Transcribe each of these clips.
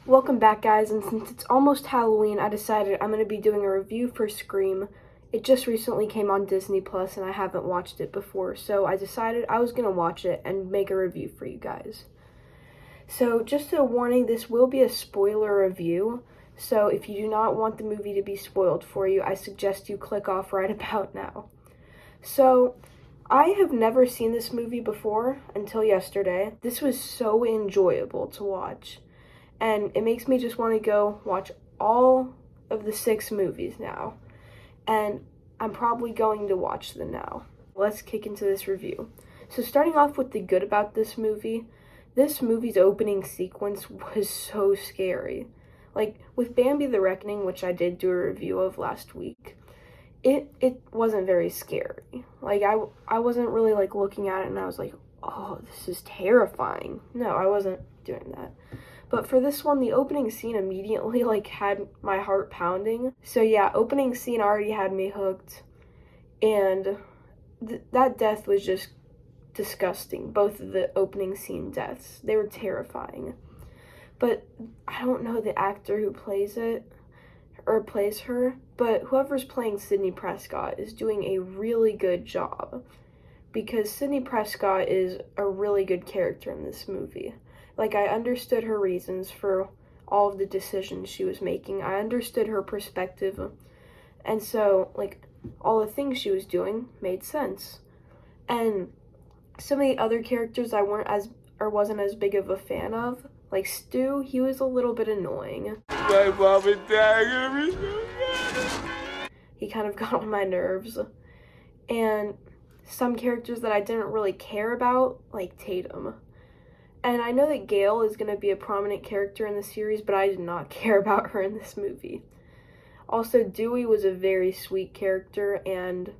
Welcome back, guys, and since it's almost Halloween, I decided I'm going to be doing a review for Scream. It just recently came on Disney Plus, and I haven't watched it before, so I decided I was going to watch it and make a review for you guys. So, just a warning, this will be a spoiler review, so if you do not want the movie to be spoiled for you, I suggest you click off right about now. So, I have never seen this movie before until yesterday. This was so enjoyable to watch. And it makes me just want to go watch all of the 6 movies now. And I'm probably going to watch them now. Let's kick into this review. So starting off with the good about this movie's opening sequence was so scary. Like, with Bambi the Reckoning, which I did do a review of last week, it wasn't very scary. Like, I wasn't really, looking at it and I was like, oh, this is terrifying. No, I wasn't doing that. But for this one, the opening scene immediately, had my heart pounding. So yeah, opening scene already had me hooked. And that death was just disgusting. Both of the opening scene deaths. They were terrifying. But I don't know the actor who plays it, or plays her, but whoever's playing Sidney Prescott is doing a really good job. Because Sidney Prescott is a really good character in this movie. I understood her reasons for all of the decisions she was making. I understood her perspective. And so, all the things she was doing made sense. And some of the other characters I wasn't as big of a fan of. Like Stu, he was a little bit annoying. My mom and dad are gonna be so mad. He kind of got on my nerves. And some characters that I didn't really care about, like Tatum. And I know that Gail is going to be a prominent character in the series, but I did not care about her in this movie. Also, Dewey was a very sweet character, and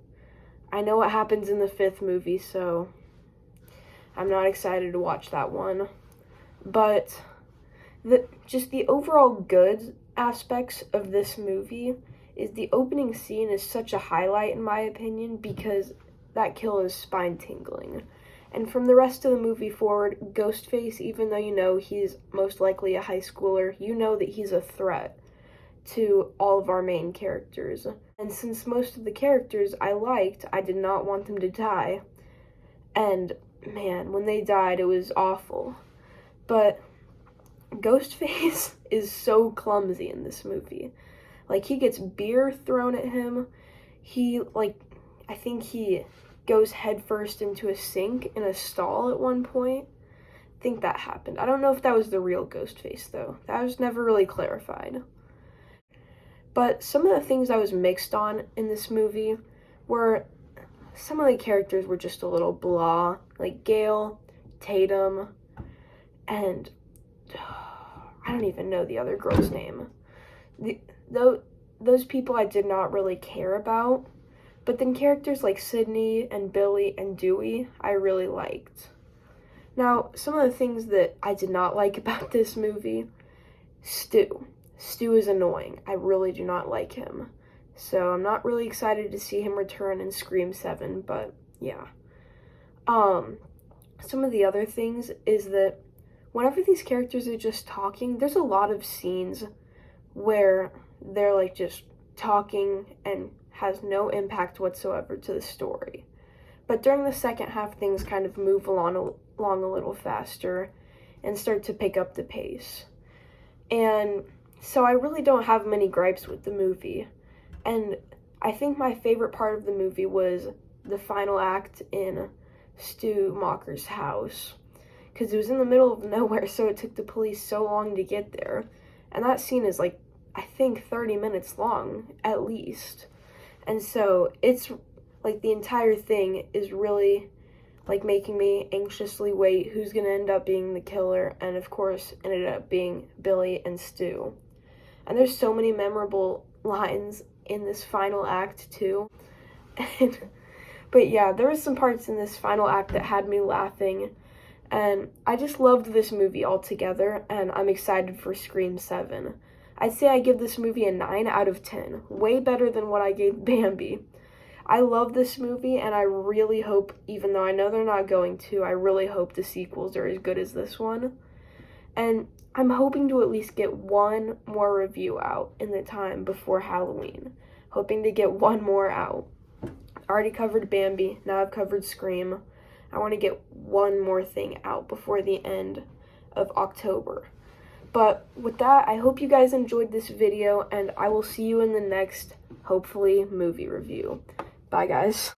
I know what happens in the 5th movie, so I'm not excited to watch that one. But just the overall good aspects of this movie is the opening scene is such a highlight, in my opinion, because that kill is spine-tingling. And from the rest of the movie forward, Ghostface, even though you know he's most likely a high schooler, you know that he's a threat to all of our main characters. And since most of the characters I liked, I did not want them to die. And man, when they died, it was awful. But Ghostface is so clumsy in this movie. He gets beer thrown at him. I think he goes headfirst into a sink in a stall at one point. I think that happened. I don't know if that was the real Ghostface, though. That was never really clarified. But some of the things I was mixed on in this movie were some of the characters were just a little blah. Like Gail, Tatum, and I don't even know the other girl's name. Those people I did not really care about. But then characters like Sydney and Billy and Dewey, I really liked. Now, some of the things that I did not like about this movie, Stu. Stu is annoying. I really do not like him. So I'm not really excited to see him return in Scream 7, but yeah. Some of the other things is that whenever these characters are just talking, there's a lot of scenes where they're just talking and has no impact whatsoever to the story. But during the second half, things kind of move along a little faster and start to pick up the pace. And so I really don't have many gripes with the movie. And I think my favorite part of the movie was the final act in Stu Macher's house. Because it was in the middle of nowhere, so it took the police so long to get there. And that scene is I think 30 minutes long, at least. And so it's the entire thing is really making me anxiously wait who's going to end up being the killer. And of course, ended up being Billy and Stu. And there's so many memorable lines in this final act too. But yeah, there were some parts in this final act that had me laughing. And I just loved this movie altogether. And I'm excited for Scream 7. I'd say I give this movie a 9 out of 10. Way better than what I gave Bambi. I love this movie, and I really hope, even though I know they're not going to, I really hope the sequels are as good as this one. And I'm hoping to at least get one more review out in the time before Halloween. Hoping to get one more out. I already covered Bambi, now I've covered Scream. I want to get one more thing out before the end of October. But with that, I hope you guys enjoyed this video, and I will see you in the next, hopefully, movie review. Bye, guys.